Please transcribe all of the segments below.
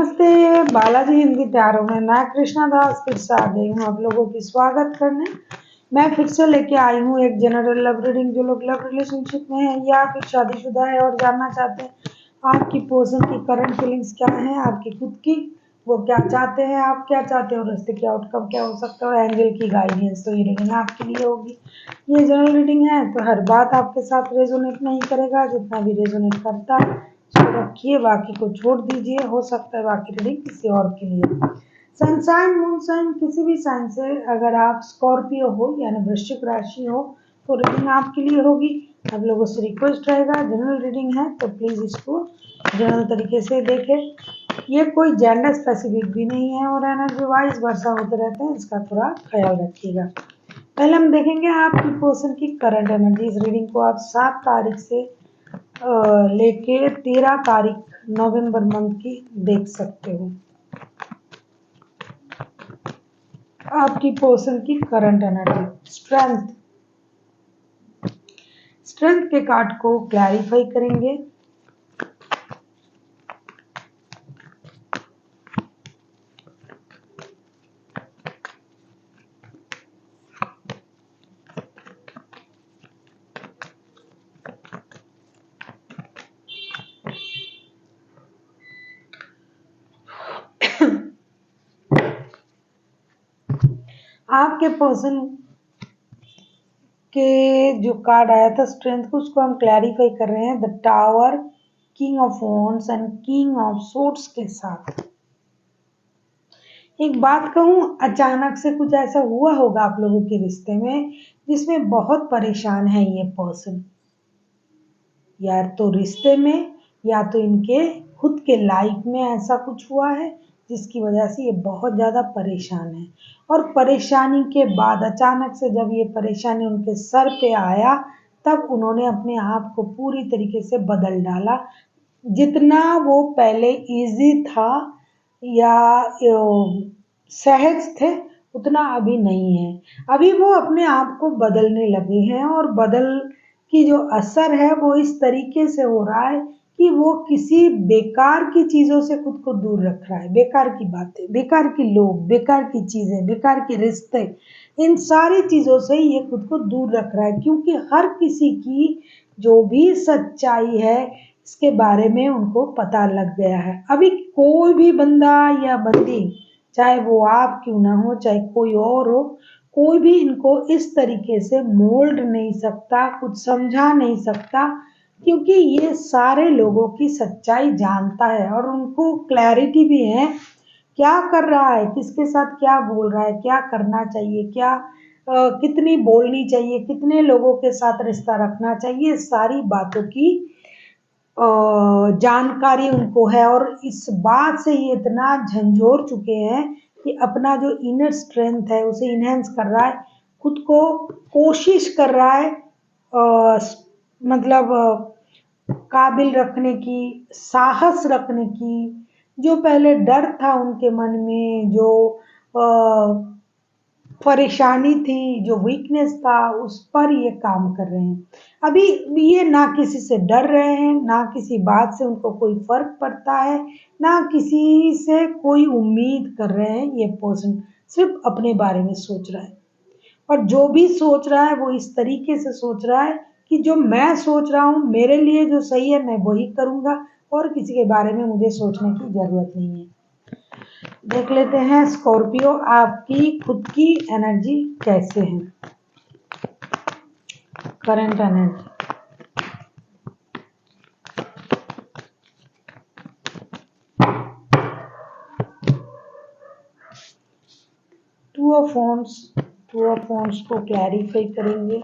नमस्ते। बालाजी हिंदी प्यारों में मैं कृष्णा दास फिर से आ गई हूँ आप लोगों की स्वागत करने। मैं फिर से लेके आई हूँ एक जनरल लव रीडिंग। जो लोग लव रिलेशनशिप में है या फिर शादीशुदा है और जानना चाहते हैं आपकी पर्सन की करंट फीलिंग्स क्या है, आपकी खुद की, वो क्या चाहते हैं, आप क्या चाहते हो, रास्ते की आउटकम क्या हो सकता है, एंजल की गाइडेंस, तो ये रीडिंग आपके लिए होगी। ये जनरल रीडिंग है तो हर बात आपके साथ रेजोनेट नहीं करेगा, जितना भी रेजोनेट करता है उसको रखिए, बाकी को छोड़ दीजिए। हो सकता है बाकी रीडिंग किसी और के लिए। सनसाइन मून साइन किसी भी साइन से अगर आप स्कॉर्पियो हो यानी वृश्चिक राशि हो तो रीडिंग आपके लिए होगी। आप लोगों से रिक्वेस्ट रहेगा, जनरल रीडिंग है तो प्लीज इसको जनरल तरीके से देखें। ये कोई जेंडर स्पेसिफिक भी नहीं है और एनर्जी वाइज वर्षा होते रहते हैं, इसका थोड़ा ख्याल रखिएगा। पहले हम देखेंगे आपकी पर्सन की करंट एनर्जी। इस रीडिंग को आप 7 तारीख से लेके 13 तारीख नवंबर मंथ की देख सकते हो। आपकी पर्सन की करंट एनर्जी। स्ट्रेंथ के कार्ड को क्लैरिफाई करेंगे। आपके पर्सन के जो कार्ड आया था स्ट्रेंथ को, उसको हम क्लैरिफाई कर रहे हैं the tower, king of wands and king of swords के साथ। एक बात कहूं, अचानक से कुछ ऐसा हुआ होगा आप लोगों के रिश्ते में जिसमें बहुत परेशान है ये पर्सन, या तो रिश्ते में या तो इनके खुद के लाइफ में ऐसा कुछ हुआ है जिसकी वजह से ये बहुत ज़्यादा परेशान है। और परेशानी के बाद अचानक से जब ये परेशानी उनके सर पे आया तब उन्होंने अपने आप को पूरी तरीके से बदल डाला। जितना वो पहले इजी था या सहज थे उतना अभी नहीं है। अभी वो अपने आप को बदलने लगे हैं और बदल की जो असर है वो इस तरीके से हो रहा है कि वो किसी बेकार की चीज़ों से खुद को दूर रख रहा है। बेकार की बातें, बेकार के लोग, बेकार की चीज़ें, बेकार के रिश्ते, इन सारी चीज़ों से ये खुद को दूर रख रहा है क्योंकि हर किसी की जो भी सच्चाई है इसके बारे में उनको पता लग गया है। अभी कोई भी बंदा या बंदी, चाहे वो आप क्यों ना हो, चाहे कोई और हो, कोई भी इनको इस तरीके से मोल्ड नहीं सकता, कुछ समझा नहीं सकता क्योंकि ये सारे लोगों की सच्चाई जानता है और उनको क्लैरिटी भी है क्या कर रहा है, किसके साथ क्या बोल रहा है, क्या करना चाहिए, क्या कितनी बोलनी चाहिए, कितने लोगों के साथ रिश्ता रखना चाहिए, सारी बातों की जानकारी उनको है। और इस बात से ये इतना झंझोर चुके हैं कि अपना जो इनर स्ट्रेंथ है उसे इनहेंस कर रहा है, खुद को कोशिश कर रहा है मतलब काबिल रखने की, साहस रखने की। जो पहले डर था उनके मन में, जो परेशानी थी, जो वीकनेस था, उस पर ये काम कर रहे हैं। अभी ये ना किसी से डर रहे हैं, ना किसी बात से उनको कोई फर्क पड़ता है, ना किसी से कोई उम्मीद कर रहे हैं। ये पर्सन सिर्फ अपने बारे में सोच रहा है और जो भी सोच रहा है वो इस तरीके से सोच रहा है कि जो मैं सोच रहा हूँ मेरे लिए जो सही है मैं वही करूँगा और किसी के बारे में मुझे सोचने की ज़रूरत नहीं है। देख लेते हैं स्कॉर्पियो आपकी खुद की एनर्जी कैसे है। Current energy. Two of wands को क्लैरिफाई करेंगे।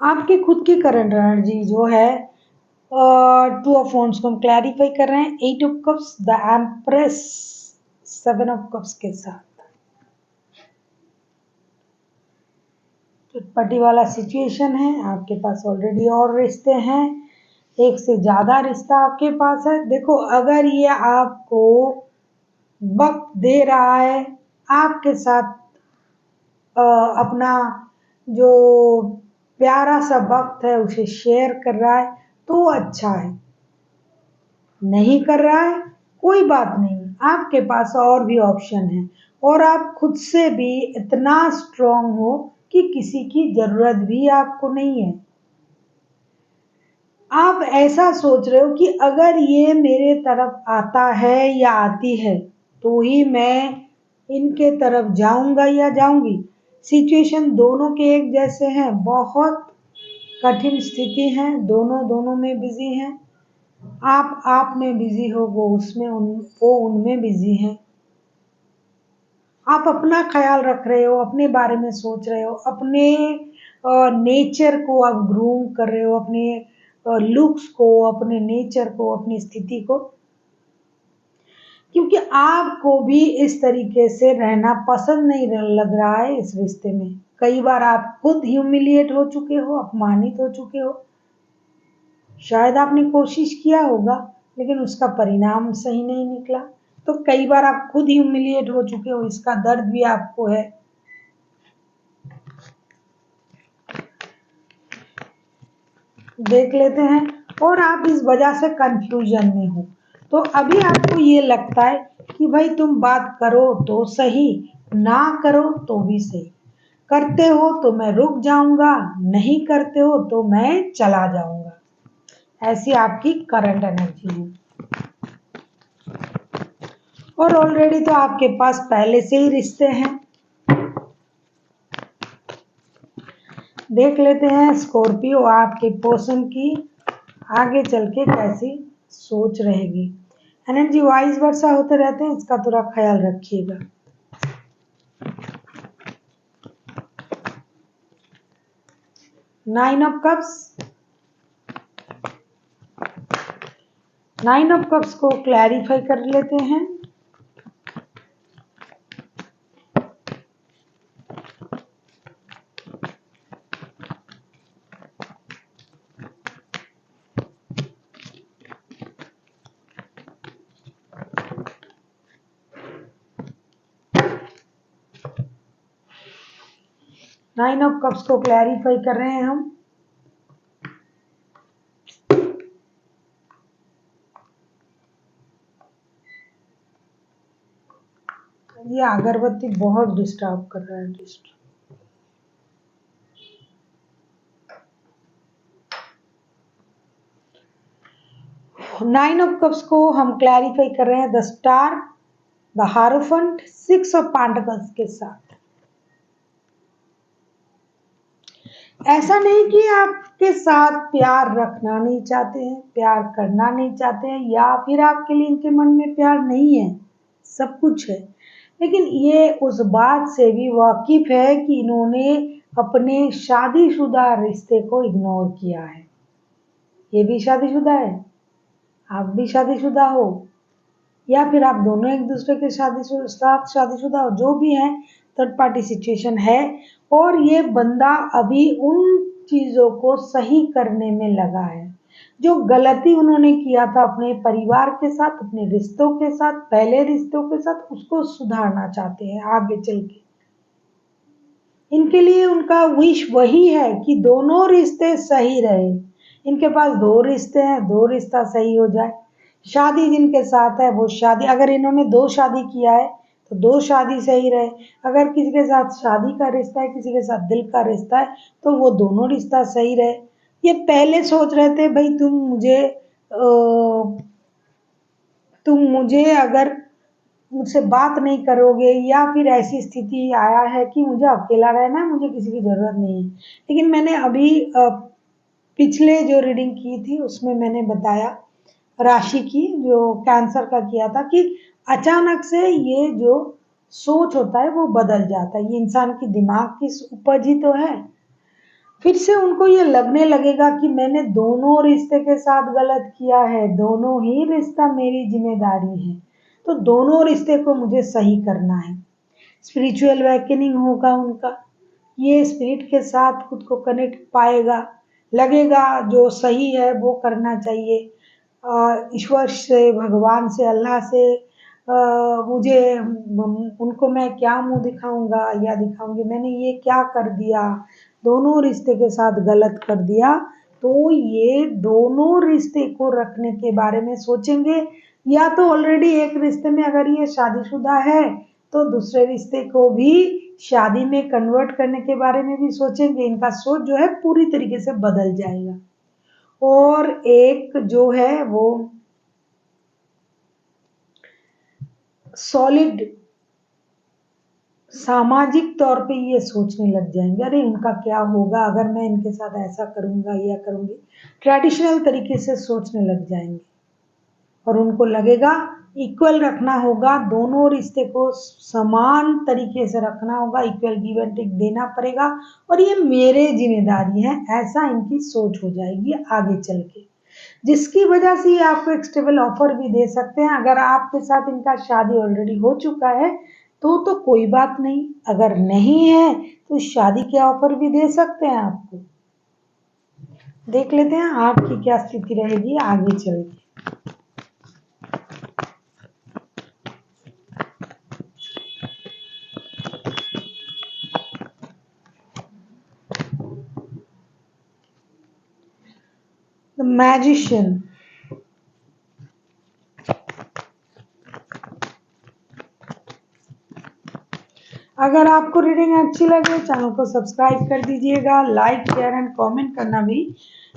आपकी खुद की करंट एनर्जी जो है टू ऑफ वॉन्ड्स को हम क्लैरिफाई कर रहे हैं, 8 of cups, the empress, 7 of cups के साथ चटपटी वाला सिचुएशन है। आपके पास ऑलरेडी और रिश्ते हैं, एक से ज्यादा रिश्ता आपके पास है। देखो, अगर ये आपको वक्त दे रहा है, आपके साथ अपना जो प्यारा सा वक्त है उसे शेयर कर रहा है तो अच्छा है। नहीं कर रहा है, कोई बात नहीं, आपके पास और भी ऑप्शन है और आप खुद से भी इतना स्ट्रांग हो कि किसी की जरूरत भी आपको नहीं है। आप ऐसा सोच रहे हो कि अगर ये मेरे तरफ आता है या आती है तो ही मैं इनके तरफ जाऊंगा या जाऊंगी। सिचुएशन दोनों के एक जैसे हैं, बहुत कठिन स्थिति है, दोनों दोनों में बिजी हैं। आप में बिजी हो, वो उनमें बिजी हैं। आप अपना ख्याल रख रहे हो, अपने बारे में सोच रहे हो, अपने नेचर को आप ग्रूम कर रहे हो, अपने लुक्स को, अपने नेचर को, अपनी स्थिति को, क्योंकि आपको भी इस तरीके से रहना पसंद नहीं लग रहा है इस रिश्ते में। कई बार आप खुद ह्यूमिलिएट हो चुके हो, अपमानित हो चुके हो। शायद आपने कोशिश किया होगा लेकिन उसका परिणाम सही नहीं निकला, तो कई बार आप खुद ह्यूमिलिएट हो चुके हो, इसका दर्द भी आपको है। देख लेते हैं। और आप इस वजह से कंफ्यूजन में हो, तो अभी आपको ये लगता है कि भाई तुम बात करो तो सही, ना करो तो भी सही। करते हो तो मैं रुक जाऊंगा, नहीं करते हो तो मैं चला जाऊंगा। ऐसी आपकी करंट एनर्जी है। और ऑलरेडी तो आपके पास पहले से ही रिश्ते हैं। देख लेते हैं स्कॉर्पियो आपके पर्सन की आगे चल के कैसी सोच रहेगी। एनर्जी वाइज वर्षा होते रहते हैं, इसका थोड़ा ख्याल रखिएगा। नाइन ऑफ कप्स को क्लैरिफाई कर लेते हैं। नाइन ऑफ कप्स को क्लैरिफाई कर रहे हैं हम। ये अगरबत्ती बहुत डिस्टर्ब कर रहा है। नाइन ऑफ कप्स को हम क्लैरिफाई कर रहे हैं the star, the hierophant, 6 of pentacles के साथ। ऐसा नहीं कि आपके साथ प्यार रखना नहीं चाहते हैं, प्यार करना नहीं चाहते हैं, या फिर आपके लिए इनके मन में प्यार नहीं है, सब कुछ है। लेकिन ये उस बात से भी वाकिफ है कि इन्होंने अपने शादीशुदा रिश्ते को इग्नोर किया है। ये भी शादीशुदा है, आप भी शादीशुदा हो, या फिर आप दोनों एक दूसरे के साथ शादीशुदा हो, जो भी है, थर्ड पार्टी सिचुएशन है। और ये बंदा अभी उन चीजों को सही करने में लगा है, जो गलती उन्होंने किया था अपने परिवार के साथ, अपने रिश्तों के साथ, पहले रिश्तों के साथ, उसको सुधारना चाहते हैं आगे चल के। इनके लिए उनका विश वही है कि दोनों रिश्ते सही रहे। इनके पास दो रिश्ते हैं, दो रिश्ता सही हो जाए। शादी जिनके साथ है वो शादी, अगर इन्होंने दो शादी किया है तो दो शादी सही रहे। अगर किसी के साथ शादी का रिश्ता है, किसी के साथ दिल का रिश्ता है, तो वो दोनों रिश्ता सही रहे। ये पहले सोच रहे थे भाई तुम मुझे अगर मुझसे बात नहीं करोगे, या फिर ऐसी स्थिति आया है कि मुझे अकेला रहना है, मुझे किसी की ज़रूरत नहीं है। लेकिन मैंने अभी पिछले जो रीडिंग की थी उसमें मैंने बताया राशि की, जो कैंसर का किया था, कि अचानक से ये जो सोच होता है वो बदल जाता है। ये इंसान की दिमाग की उपज ही तो है। फिर से उनको ये लगने लगेगा कि मैंने दोनों रिश्ते के साथ गलत किया है, दोनों ही रिश्ता मेरी जिम्मेदारी है, तो दोनों रिश्ते को मुझे सही करना है। स्पिरिचुअल अवेकनिंग होगा उनका, ये स्पिरिट के साथ खुद को कनेक्ट पाएगा, लगेगा जो सही है वो करना चाहिए। ईश्वर से, भगवान से, अल्लाह से मुझे उनको मैं क्या मुंह दिखाऊंगा या दिखाऊंगी, मैंने ये क्या कर दिया, दोनों रिश्ते के साथ गलत कर दिया, तो ये दोनों रिश्ते को रखने के बारे में सोचेंगे। या तो ऑलरेडी एक रिश्ते में अगर ये शादीशुदा है तो दूसरे रिश्ते को भी शादी में कन्वर्ट करने के बारे में भी सोचेंगे। इनका सोच जो है पूरी तरीके से बदल जाएगा। और एक जो है वो सॉलिड सामाजिक तौर पे ये सोचने लग जाएंगे, अरे इनका क्या होगा अगर मैं इनके साथ ऐसा करूंगा या करूंगी, ट्रेडिशनल तरीके से सोचने लग जाएंगे। और उनको लगेगा इक्वल रखना होगा, दोनों रिश्ते को समान तरीके से रखना होगा, इक्वल गिव एंड टेक देना पड़ेगा और ये मेरे जिम्मेदारी है, ऐसा इनकी सोच हो जाएगी आगे चल के। जिसकी वजह से ये आपको एक स्टेबल ऑफर भी दे सकते हैं। अगर आपके साथ इनका शादी ऑलरेडी हो चुका है तो कोई बात नहीं, अगर नहीं है तो शादी के ऑफर भी दे सकते हैं आपको। देख लेते हैं आपकी क्या स्थिति रहेगी आगे चल के। The magician. अगर आपको रीडिंग अच्छी लगे चैनल को सब्सक्राइब कर दीजिएगा, लाइक शेयर एंड कमेंट करना भी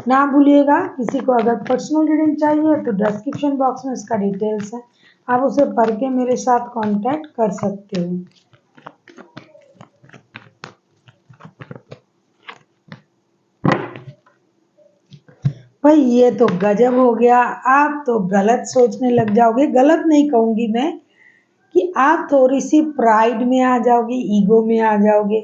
ना भूलिएगा। किसी को अगर पर्सनल रीडिंग चाहिए तो डिस्क्रिप्शन बॉक्स में इसका डिटेल्स है, आप उसे पढ़ के मेरे साथ कांटेक्ट कर सकते हो। भाई ये तो गजब हो गया, आप तो गलत सोचने लग जाओगे, गलत नहीं कहूंगी मैं, कि आप थोड़ी सी प्राइड में आ जाओगे, ईगो में आ जाओगे।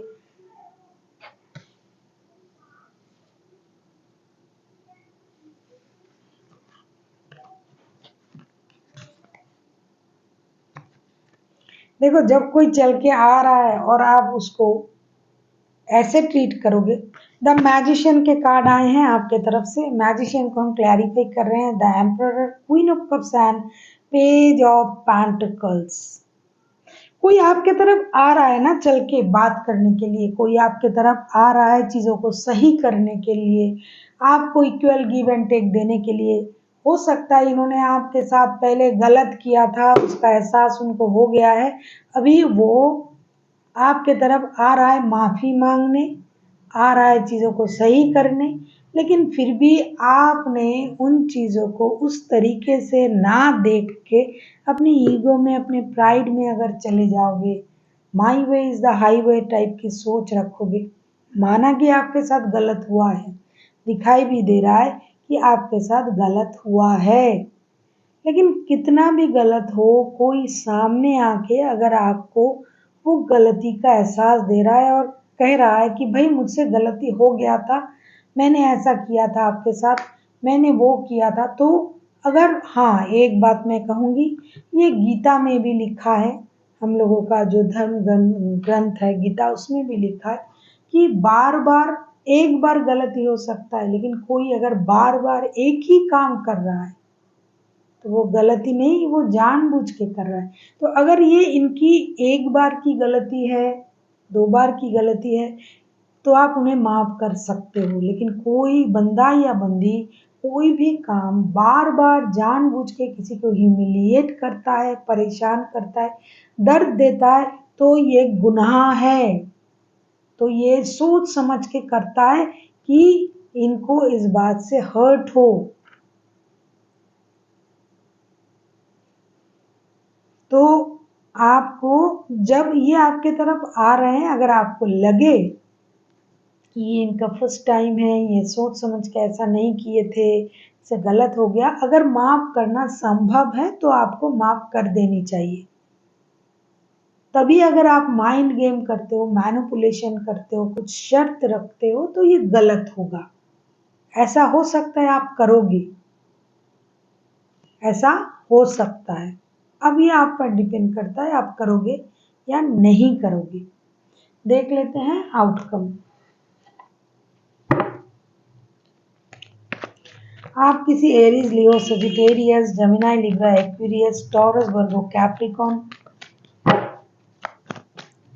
देखो जब कोई चल के आ रहा है और आप उसको ऐसे ट्रीट करोगे। द मैजिशियन के कार्ड आए हैं आपके तरफ से। मैजिशियन को हम क्लैरिफाई कर रहे हैं, the emperor, queen of cups and page of pentacles. कोई आपके तरफ आ रहा है ना चल के बात करने के लिए, कोई आपके तरफ आ रहा है चीजों को सही करने के लिए, आपको इक्वल गिव एंड टेक देने के लिए। हो सकता है इन्होंने आपके साथ पहले गलत किया था, उसका एहसास उनको हो गया है, अभी वो आपके तरफ आ रहा है माफी मांगने, आ रहा है चीजों को सही करने। लेकिन फिर भी आपने उन चीजों को उस तरीके से ना देख के अपनी ईगो में, अपने प्राइड में अगर चले जाओगे, my way is the highway type की सोच रखोगे, माना कि आपके साथ गलत हुआ है, दिखाई भी दे रहा है कि आपके साथ गलत हुआ है, लेकिन कितना भी गलत हो, कोई सामने आके अगर आपको वो गलती का एहसास दे रहा है और कह रहा है कि भाई मुझसे गलती हो गया था, मैंने ऐसा किया था आपके साथ, मैंने वो किया था, तो अगर हाँ एक बात मैं कहूँगी, ये गीता में भी लिखा है, हम लोगों का जो धर्म ग्रंथ है गीता, उसमें भी लिखा है कि बार बार, एक बार गलती हो सकता है, लेकिन कोई अगर बार बार एक ही काम कर रहा है तो वो गलती नहीं, वो जानबूझ के कर रहा है। तो अगर ये इनकी एक बार की गलती है, दो बार की गलती है, तो आप उन्हें माफ कर सकते हो। लेकिन कोई बंदा या बंदी कोई भी काम बार बार जानबूझ के किसी को ह्यूमिलिएट करता है, परेशान करता है, दर्द देता है, तो ये गुनाह है। तो ये सोच समझ के करता है कि इनको इस बात से हर्ट हो। तो आपको जब ये आपके तरफ आ रहे हैं, अगर आपको लगे कि ये इनका फर्स्ट टाइम है, ये सोच समझ के ऐसा नहीं किए थे, इससे गलत हो गया, अगर माफ करना संभव है तो आपको माफ कर देनी चाहिए। तभी अगर आप माइंड गेम करते हो, मैनिपुलेशन करते हो, कुछ शर्त रखते हो तो ये गलत होगा। ऐसा हो सकता है आप करोगे, ऐसा हो सकता है। अब ये आप पर डिपेंड करता है आप करोगे या नहीं करोगे। देख लेते हैं आउटकम। आप किसी Aries, Leo, Sagittarius, Gemini, Libra, Aquarius, Taurus, Virgo, Capricorn,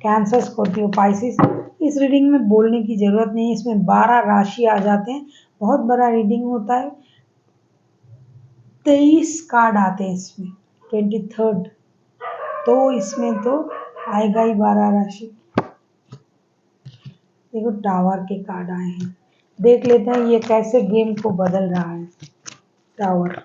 Cancer, Scorpio, Pisces. इस रीडिंग में बोलने की जरूरत नहीं है, इसमें 12 राशि आ जाते हैं, बहुत बड़ा रीडिंग होता है। 23 कार्ड आते हैं इसमें, 23rd, तो इसमें तो आएगा ही 12 राशि। देखो टावर के कार्ड आए हैं, देख लेते हैं ये कैसे गेम को बदल रहा है। टावर,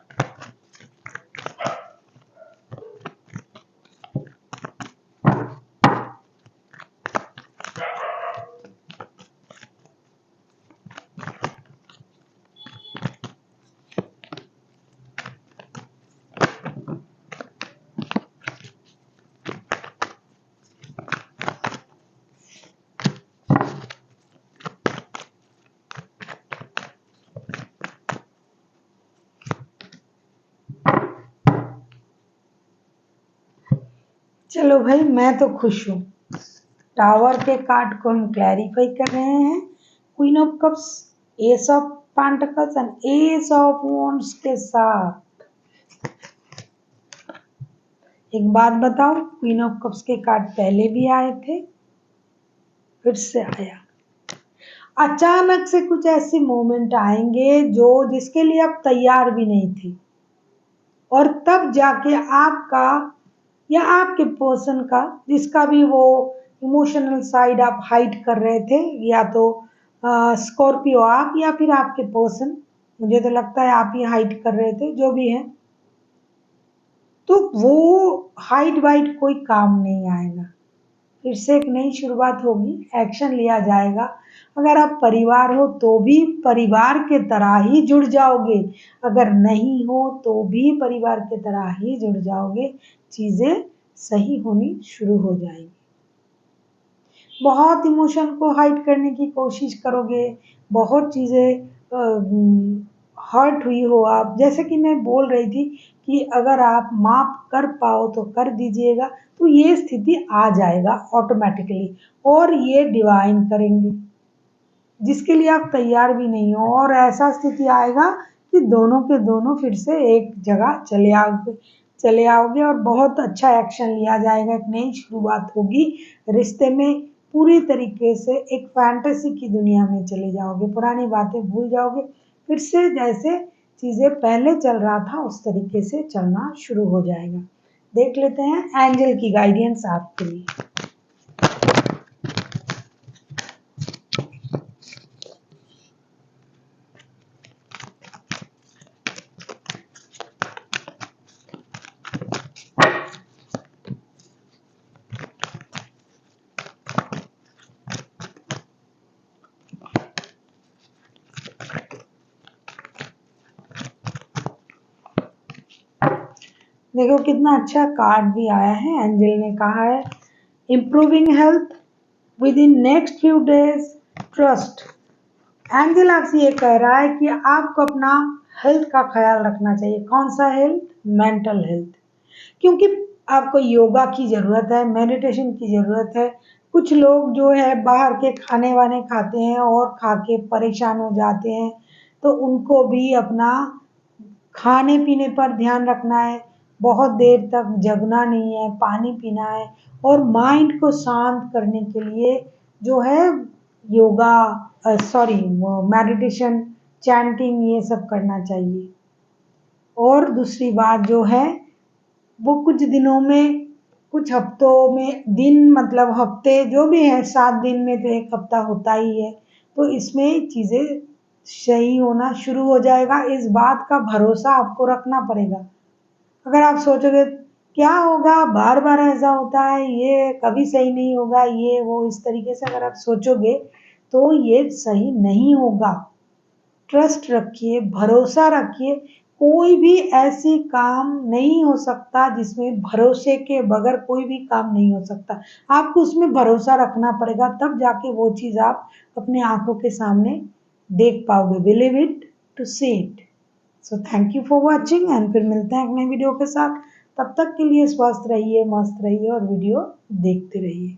चलो भाई मैं तो खुश हूँ। टावर के कार्ड को हम क्लैरिफाई कर रहे हैं। Queen of cups, S of pentacles and S of wands के साथ। एक बात बताओ, क्वीन ऑफ कप्स के कार्ड पहले भी आए थे, फिर से आया। अचानक से कुछ ऐसे मोमेंट आएंगे जो जिसके लिए आप तैयार भी नहीं थे, और तब जाके आपका या आपके पर्सन का, जिसका भी वो इमोशनल साइड आप हाइड कर रहे थे, या तो स्कॉर्पियो आप या फिर आपके पर्सन, मुझे तो लगता है आप ही हाइड कर रहे थे, जो भी है, तो वो हाइड वाइड कोई काम नहीं आएगा। फिर से एक नई शुरुआत होगी, एक्शन लिया जाएगा। अगर आप परिवार हो तो भी परिवार के तरह ही जुड़ जाओगे, अगर नहीं हो तो भी परिवार के तरह ही जुड़ जाओगे, चीजें सही होनी शुरू हो जाएगी। बहुत इमोशन को हाइड करने की कोशिश करोगे, बहुत चीजें हर्ट हुई हो आप, जैसे कि मैं बोल रही थी कि अगर आप माफ कर पाओ तो कर दीजिएगा, तो ये स्थिति आ जाएगा ऑटोमेटिकली, और ये डिवाइन करेंगे जिसके लिए आप तैयार भी नहीं हो, और ऐसा स्थिति आएगा कि दोनों के दोनों फिर से एक जगह चले आओगे और बहुत अच्छा एक्शन लिया जाएगा। एक नई शुरुआत होगी रिश्ते में, पूरी तरीके से एक फैंटेसी की दुनिया में चले जाओगे, पुरानी बातें भूल जाओगे, फिर से जैसे चीजें पहले चल रहा था उस तरीके से चलना शुरू हो जाएगा। देख लेते हैं एंजल की गाइडेंस आपके लिए। देखो कितना अच्छा कार्ड भी आया है। एंजल ने कहा है improving health with in next few days, trust. Angel आपसे ये कह रहा है कि आपको अपना हेल्थ का ख्याल रखना चाहिए। कौन सा हेल्थ? मेंटल हेल्थ, क्योंकि आपको योगा की ज़रूरत है, मेडिटेशन की ज़रूरत है। कुछ लोग जो है बाहर के खाने वाने खाते हैं और खा के परेशान हो जाते हैं, तो उनको भी अपना खाने पीने पर ध्यान रखना है, बहुत देर तक जगना नहीं है, पानी पीना है, और माइंड को शांत करने के लिए जो है योगा, सॉरी, मेडिटेशन, चैंटिंग, ये सब करना चाहिए। और दूसरी बात जो है वो कुछ दिनों में, कुछ हफ्तों में, दिन मतलब हफ्ते जो भी है, 7 दिन में तो एक हफ्ता होता ही है, तो इसमें चीज़ें सही होना शुरू हो जाएगा। इस बात का भरोसा आपको रखना पड़ेगा। अगर आप सोचोगे क्या होगा, बार बार ऐसा होता है, ये कभी सही नहीं होगा, ये वो, इस तरीके से अगर आप सोचोगे तो ये सही नहीं होगा। ट्रस्ट रखिए, भरोसा रखिए, कोई भी ऐसी काम नहीं हो सकता जिसमें भरोसे के बगैर कोई भी काम नहीं हो सकता। आपको उसमें भरोसा रखना पड़ेगा, तब जाके वो चीज़ आप अपने आँखों के सामने देख पाओगे। Believe it to see it. So thank you for watching and फिर मिलते हैं एक नई वीडियो के साथ। तब तक के लिए स्वस्थ रहिए, मस्त रहिए और वीडियो देखते रहिए।